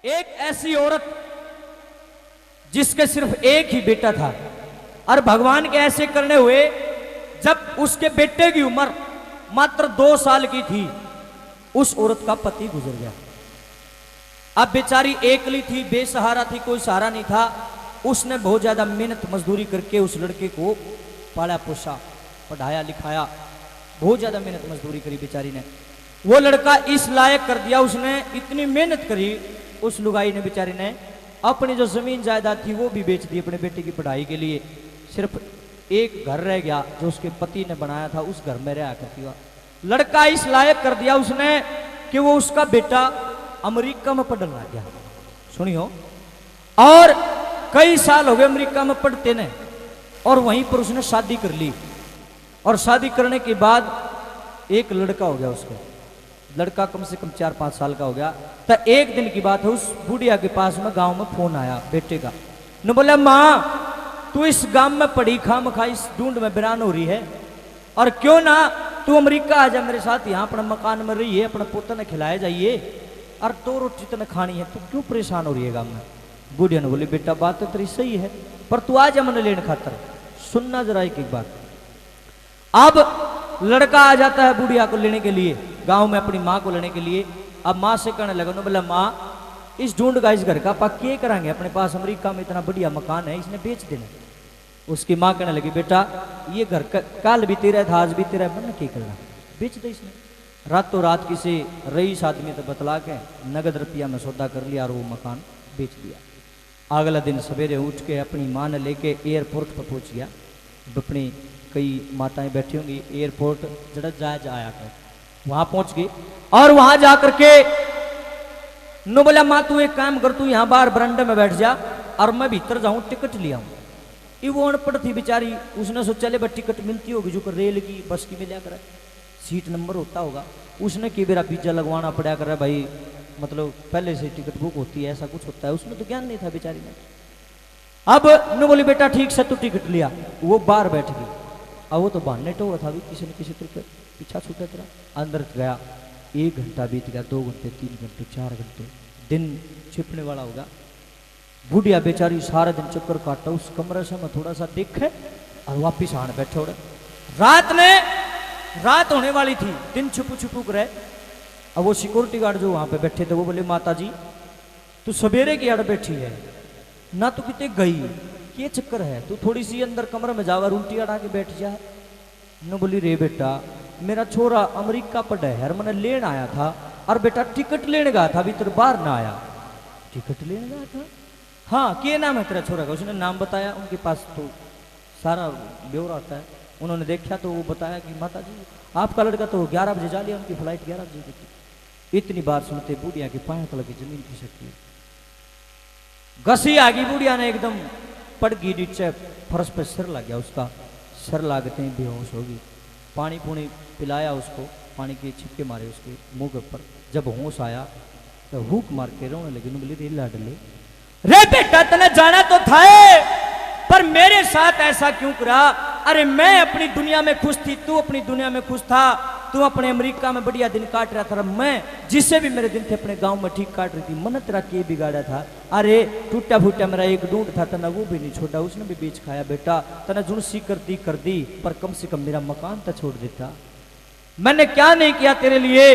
एक ऐसी औरत जिसके सिर्फ एक ही बेटा था और भगवान के ऐसे करने हुए जब उसके बेटे की उम्र मात्र 2 साल की थी उस औरत का पति गुजर गया। अब बेचारी एकली थी, बेसहारा थी, कोई सहारा नहीं था। उसने बहुत ज्यादा मेहनत मजदूरी करके उस लड़के को पाला पोसा, पढ़ाया लिखाया, बहुत ज्यादा मेहनत मजदूरी करी बेचारी ने। वो लड़का इस लायक कर दिया, उसने इतनी मेहनत करी, उस लुगाई ने बेचारी ने अपनी जो जमीन जायदाद थी वो भी बेच दी अपने बेटे की पढ़ाई के लिए। सिर्फ एक घर रह गया जो उसके पति ने बनाया था, उस घर में रहा करती हुआ। लड़का इस लायक कर दिया उसने कि वो उसका बेटा अमेरिका में पढ़ने लग गया। सुनियो, और कई साल हो गए अमेरिका में पढ़ते ने, और वहीं पर उसने शादी कर ली। और शादी करने के बाद एक लड़का हो गया उसको, लड़का कम से कम 4-5 साल का हो गया। तो एक दिन की बात है, उस बुढ़िया के पास में गांव में फोन आया बेटे का। ने बोला, माँ तू इस गांव में पढ़ी खाम खा इस ढूंढ में बिरान हो रही है, और क्यों ना तू अमेरिका आ जा मेरे साथ, यहाँ अपने मकान में रही है, अपने पुत्र ने खिलाए जाइए, और 2 रोटी तने खानी है, तू क्यों परेशान हो रही है गांव में। बुढ़िया ने बोली, बेटा बात तो तेरी सही है, पर तू आ जा मैंने लेने खातर। सुनना जरा एक बात। अब लड़का आ जाता है बुढ़िया को लेने के लिए, गांव में अपनी माँ को लेने के लिए। अब माँ से कहने लगा, बोला माँ इस ढूंढ का इस घर का पा क्या कराएंगे, अपने पास अमेरिका में इतना बढ़िया मकान है, इसने बेच देना। उसकी माँ कहने लगी, बेटा ये घर कल भी तेरा था, आज भी तेरा, मन क्या करना, बेच दे इसने। रातों रात किसी रईस आदमी तो बतला के नगद रुपया में सौदा कर लिया और वो मकान बेच दिया। अगला दिन सवेरे उठ के अपनी माँ ने लेके एयरपोर्ट पर पहुंच गया। अपनी कई माताएं बैठी होंगी, एयरपोर्ट जड़ा जाया कर, वहां पहुंच गई। और वहां जाकर के नो बोला, माँ तू एक काम कर, तू यहाँ बाहर बरंडे में बैठ जा और मैं भीतर जाऊं, टिकट लिया हूं। वो अनपढ़ थी बेचारी, उसने सोचा ले टिकट मिलती होगी जो रेल की बस की मिला करे, सीट नंबर होता होगा। उसने कि मेरा वीजा लगवाना पड़ा कर भाई, मतलब पहले से टिकट बुक होती है, ऐसा कुछ होता है। उसमें तो ज्ञान नहीं था बेचारी में। अब न बोली, बेटा ठीक से तू टिकट लिया। वो बाहर बैठ गई। अब वो तो बहाने टोरा था, किसी न किसी तरीके पीछा छूटा तेरा। अंदर गया, 1 घंटा बीत गया, 2 घंटे, 3 घंटे, 4 घंटे, दिन छिपने वाला होगा। बुढ़िया बेचारी सारा दिन चक्कर काटा, उस कमरे से मैं थोड़ा सा देखे और वापिस आने बैठे हो रहे। रात होने वाली थी, दिन छुपू छुपू रहे। अब वो सिक्योरिटी गार्ड जो वहां पे बैठे थे वो बोले, माता जी तू सवेरे की आड़ बैठी है ना, तू कितने गई, ये चक्कर है, तू थोड़ी सी अंदर कमरे में जावा, उल्टी अड़ा के बैठ जा। न बोली, रे बेटा मेरा छोरा अमेरिका पढ़ा है, मैंने लेने आया था, और बेटा टिकट लेने गया था, अभी तेरे बाहर ना आया। टिकट लेने गया था? हाँ, क्या नाम है तेरा छोरा का? उसने नाम बताया, उनके पास तो सारा ब्यौरा आता है। उन्होंने देखा तो वो बताया कि माता जी आपका लड़का तो 11 बजे जा लिया, उनकी फ्लाइट 11 बजे की। इतनी बार सुनते बुढ़िया की पाए तल की जमीन खिसकती, घसी आ गई बुढ़िया ने, एकदम पड़ गई नीचे, फर्श पे सिर लग गया उसका। सिर लागते ही बेहोश होगी। पानी पूनी पिलाया उसको, पानी के छिपके मारे उसके मुंह के ऊपर। जब होश आया तो हुक मार के रोने लगी। बोली, रे लाडले, रे बेटा तने जाना तो था, पर मेरे साथ ऐसा क्यों करा? अरे मैं अपनी दुनिया में खुश थी, तू अपनी दुनिया में खुश था, तू अपने अमेरिका में बढ़िया दिन काट रहा था, मैं जिससे भी मेरे दिन थे अपने गांव में ठीक काट रही थी। मन तेरा के बिगाड़ा था? अरे टूटा फूटा मेरा एक ढूंढ था, तना वो भी नहीं छोड़ा, उसने भी बीच खाया। बेटा तना जुनसी कर दी, पर कम से कम मेरा मकान तो छोड़ देता। मैंने क्या नहीं किया तेरे लिए?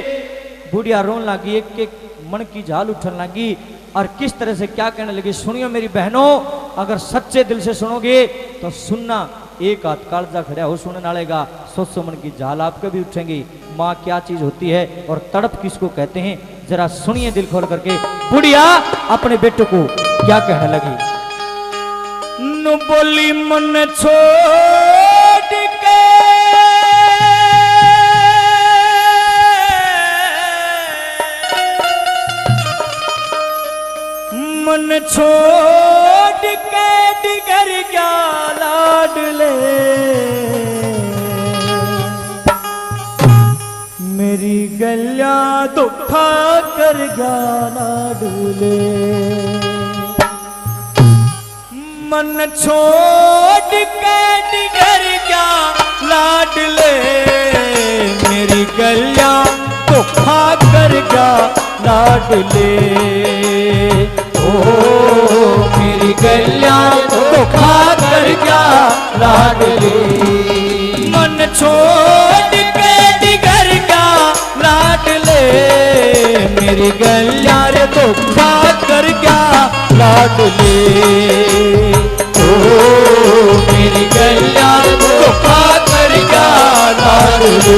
बुढ़िया रोन लगी, एक एक मन की झाल उठन लगी, और किस तरह से क्या कहने लगी। सुनियो मेरी बहनों, अगर सच्चे दिल से सुनोगे तो सुनना, एक हाथ कालजा खड़ा हो सुनने वाले का, 100 मन की झाल आपके भी उठेंगी। माँ क्या चीज होती है और तड़प किसको कहते हैं, जरा सुनिए दिल खोल करके। बुढ़िया अपने बेटे को क्या कहने लगी। नु बोली, मन छोड़ के मन छोड़ के डिगर गया लाडले, मेरी गलिया दुखा कर गया लाडले। मन छोड़ के डिगर गया लाडले, मेरी गलिया दुखा कर गया लाडले। मेरी गैया तो खा कर क्या लाडली, मन छोड़ के डिगर क्या लाडले, मेरी गैया रे तो खा कर क्या लाडले, मेरी गैया तो खा कर क्या लाडले।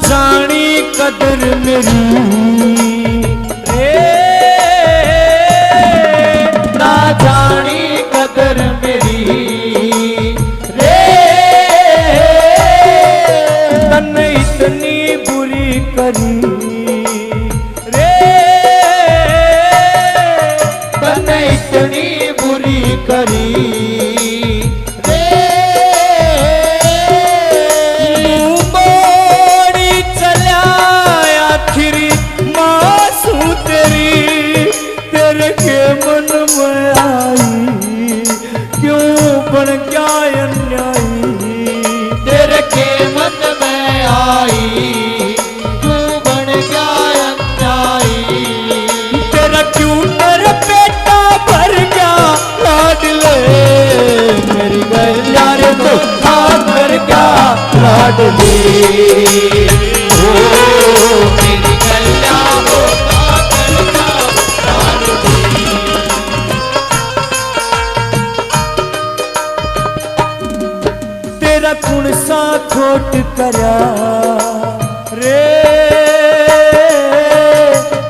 जानी कदर मेरी रे, ना जानी कदर मेरी रे, तन्ने इतनी बुरी करी रे, तन्ने इतनी बुरी करी लाडली, मेरी गैया हो लाडली। तेरा कुण सा खोट करा रे,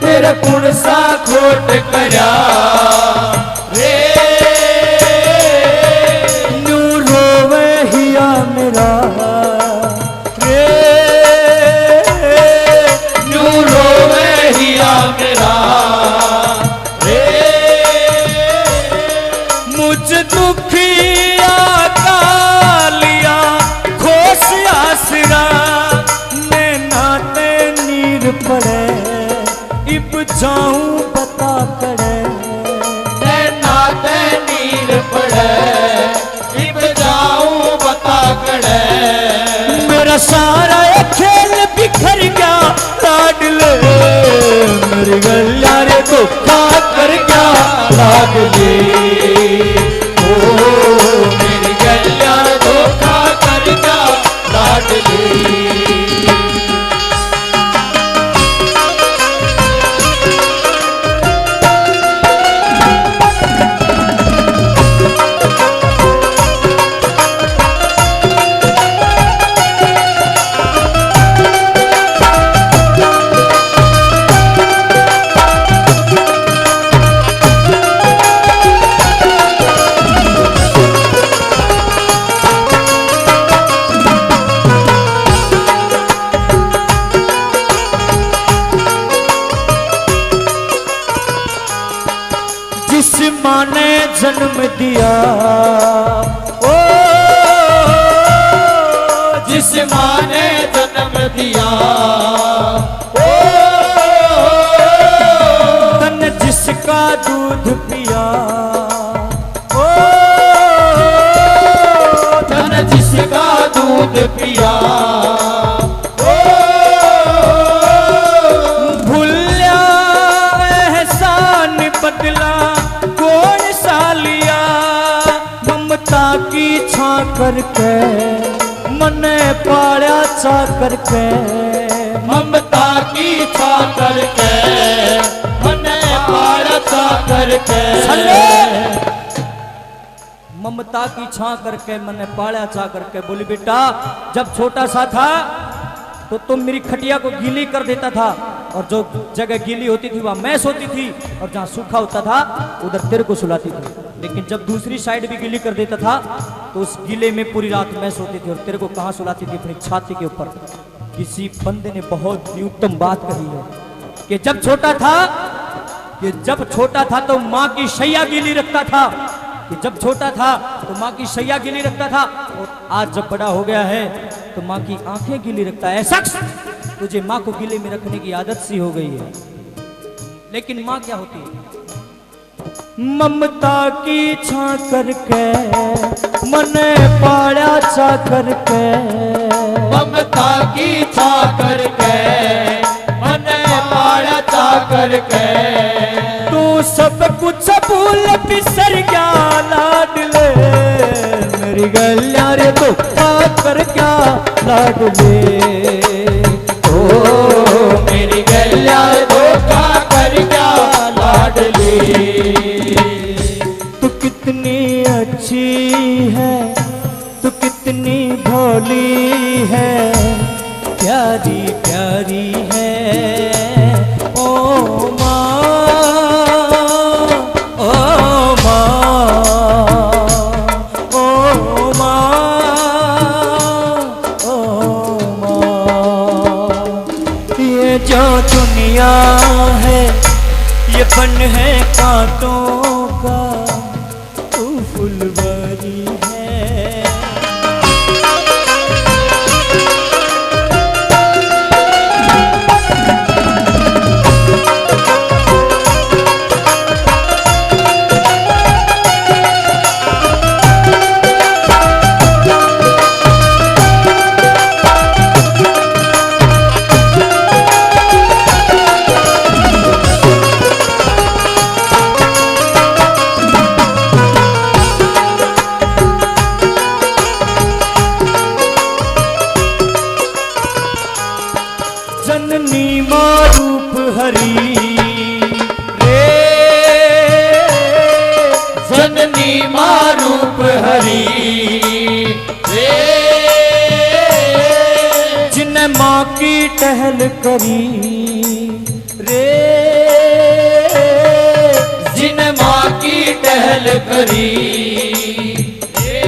तेरा कुण सा खोट करा रे, न्यू रोवे हिया मेरा मेरा रे, मुझ दुखिया कालिया खोस आसरा, मैं नाते नीर पड़े इब जाऊं बता करे, मैं नाते नीर पड़े इब जाऊं बता करे, मेरा सारा खेल बिखर गया लाडले, मेरी गैया रे तो खा कर क्या लाडली, मेरी गैया तो खा कर क्या लाडली। जिस माँ ने जन्म दिया ओ, जिस माँ ने जन्म दिया ओ, तन जिसका दूध पिया ओ, तन जिसका दूध पिया ओ, भूलिया एहसान बदला कौन सा लिया, ममता की छा करके मने पाया चा करके, ममता की छा करके मने पाया चा करके, ममता की छा करके मैंने पाया चा करके। बोली बेटा जब छोटा सा था तो तुम मेरी खटिया को गीली कर देता था, और जो जगह गीली होती थी वहां मैं सोती थी, और जहां सूखा होता था उधर तेरे को सुलाती थी, लेकिन जब दूसरी साइड भी गीली कर देता था तो उस गीले में पूरी रात मैं सोती थी, और तेरे को कहां सुलाती थी? अपनी छाती के ऊपर। किसी बंदे ने बहुत ही उत्तम बात कही है कि जब छोटा था तो माँ की शैया गीली रखता था, कि जब छोटा था तो माँ की शैया गीली रखता था, और आज जब बड़ा हो गया है तो माँ की आंखें गीली रखता है। शख्स तुझे माँ को गीले में रखने की आदत सी हो गई है, लेकिन माँ क्या होती है? ममता की छा करके मने पाड़ा चा करके, ममता की छा करके मने पाड़ा चा करके, तू सब कुछ भूल बिसर गया लाडले, मेरी गलियां रे धोखा कर क्या लाडले, ओ मेरी गलियां धोखा कर क्या लाडली। तू कितनी अच्छी है, तू कितनी भोली है, प्यारी प्यारी है ओ माँ, ओ माँ, ओ माँ, ओ माँ। ये जो दुनिया है ये फन है कांटों का, तू फुलवारी है। जननी माँ रूप हरी रे, जननी माँ रूप हरी रे, जिन्हें माँ की टहल करी रे, जिन माँ की टहल करी रे,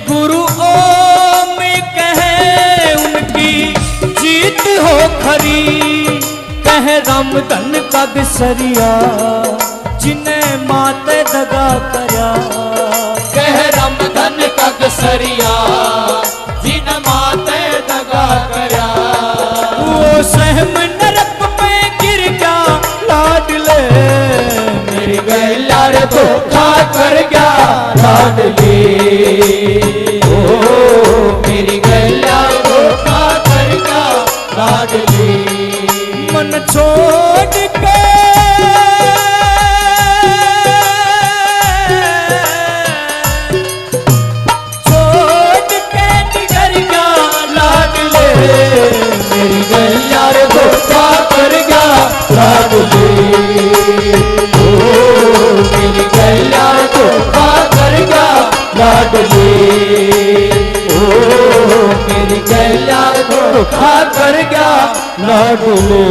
गुरु ओम कहे उनकी जीत हो खरी, कह रामधन का बिसरिया जिन्हें माते दगा करया, कह रामधन का गसरिया जिन माते दगा करया, वो सहम नरक में गिर गया लाडले, मेरी गलियां रे धोखा कर गया लाडली, ओ मेरी गलियां रे धोखा कर गया लाडली। मन छोड़ के निकल गया लाडले, मेरी गलियां रे धोखा कर गया लाडली, ओ मेरी गलियां रे धोखा कर गया लाडली, ओ मेरी गलियां रे धोखा कर गया लाडली।